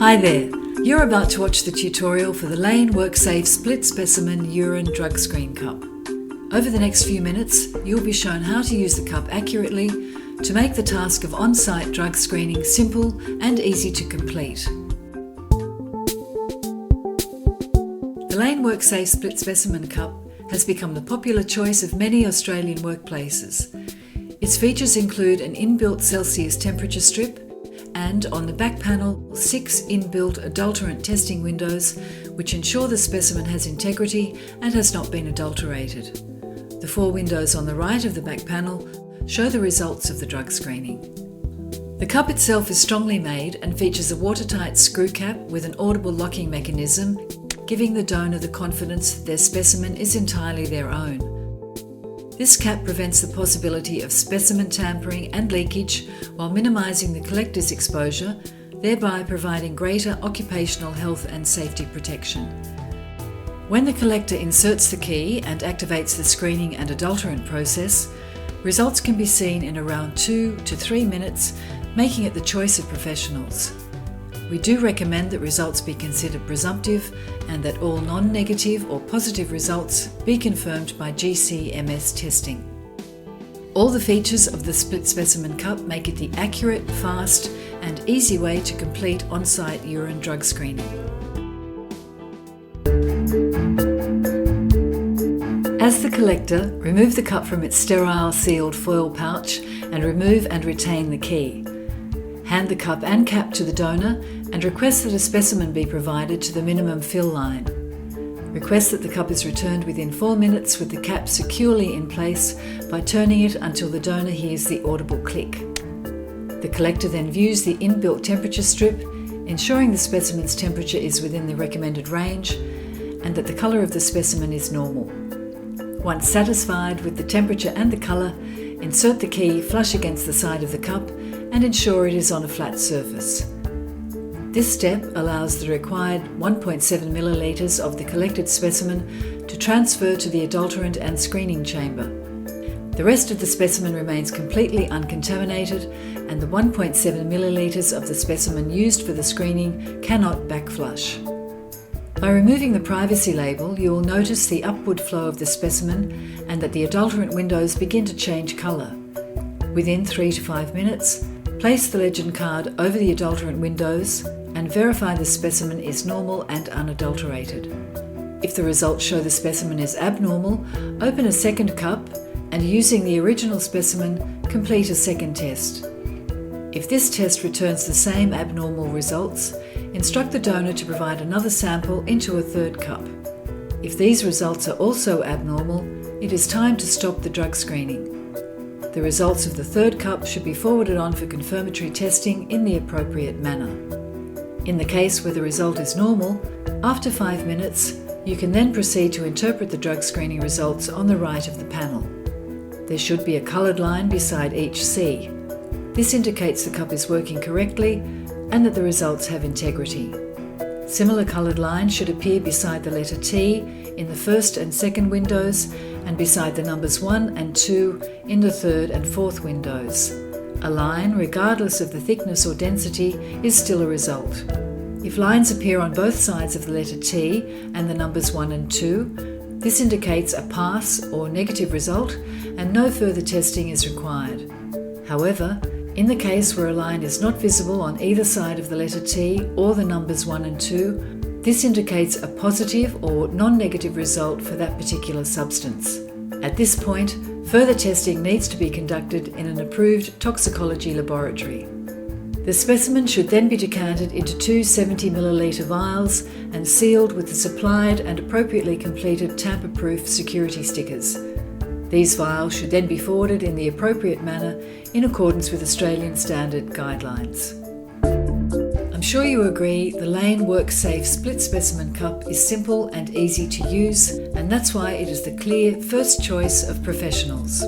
Hi there, you're about to watch the tutorial for the LaneWorkSafe Split Specimen Urine Drug Screen Cup. Over the next few minutes, you'll be shown how to use the cup accurately to make the task of on-site drug screening simple and easy to complete. The LaneWorkSafe Split Specimen Cup has become the popular choice of many Australian workplaces. Its features include an inbuilt Celsius temperature strip and, on the back panel, 6 inbuilt adulterant testing windows which ensure the specimen has integrity and has not been adulterated. The 4 windows on the right of the back panel show the results of the drug screening. The cup itself is strongly made and features a watertight screw cap with an audible locking mechanism, giving the donor the confidence that their specimen is entirely their own. This cap prevents the possibility of specimen tampering and leakage while minimising the collector's exposure, thereby providing greater occupational health and safety protection. When the collector inserts the key and activates the screening and adulterant process, results can be seen in around 2 to 3 minutes, making it the choice of professionals. We do recommend that results be considered presumptive and that all non-negative or positive results be confirmed by GC-MS testing. All the features of the Split Specimen Cup make it the accurate, fast and easy way to complete on-site urine drug screening. As the collector, remove the cup from its sterile sealed foil pouch and remove and retain the key. Hand the cup and cap to the donor and request that a specimen be provided to the minimum fill line. Request that the cup is returned within 4 minutes with the cap securely in place by turning it until the donor hears the audible click. The collector then views the inbuilt temperature strip, ensuring the specimen's temperature is within the recommended range and that the colour of the specimen is normal. Once satisfied with the temperature and the colour, insert the key flush against the side of the cup and ensure it is on a flat surface. This step allows the required 1.7 millilitres of the collected specimen to transfer to the adulterant and screening chamber. The rest of the specimen remains completely uncontaminated and the 1.7 millilitres of the specimen used for the screening cannot backflush. By removing the privacy label, you will notice the upward flow of the specimen and that the adulterant windows begin to change colour. Within 3 to 5 minutes, place the legend card over the adulterant windows and verify the specimen is normal and unadulterated. If the results show the specimen is abnormal, open a second cup and, using the original specimen, complete a second test. If this test returns the same abnormal results, instruct the donor to provide another sample into a third cup. If these results are also abnormal, it is time to stop the drug screening. The results of the third cup should be forwarded on for confirmatory testing in the appropriate manner. In the case where the result is normal, after 5 minutes, you can then proceed to interpret the drug screening results on the right of the panel. There should be a coloured line beside each C. This indicates the cup is working correctly and that the results have integrity. Similar coloured lines should appear beside the letter T in the first and second windows and beside the numbers 1 and 2 in the third and fourth windows. A line, regardless of the thickness or density, is still a result. If lines appear on both sides of the letter T and the numbers 1 and 2, this indicates a pass or negative result and no further testing is required. However, in the case where a line is not visible on either side of the letter T or the numbers 1 and 2, this indicates a positive or non-negative result for that particular substance. At this point, further testing needs to be conducted in an approved toxicology laboratory. The specimen should then be decanted into 2 70 millilitre vials and sealed with the supplied and appropriately completed tamper-proof security stickers. These vials should then be forwarded in the appropriate manner in accordance with Australian standard guidelines. I'm sure you agree the LaneWorkSafe Split Specimen Cup is simple and easy to use, and that's why it is the clear first choice of professionals.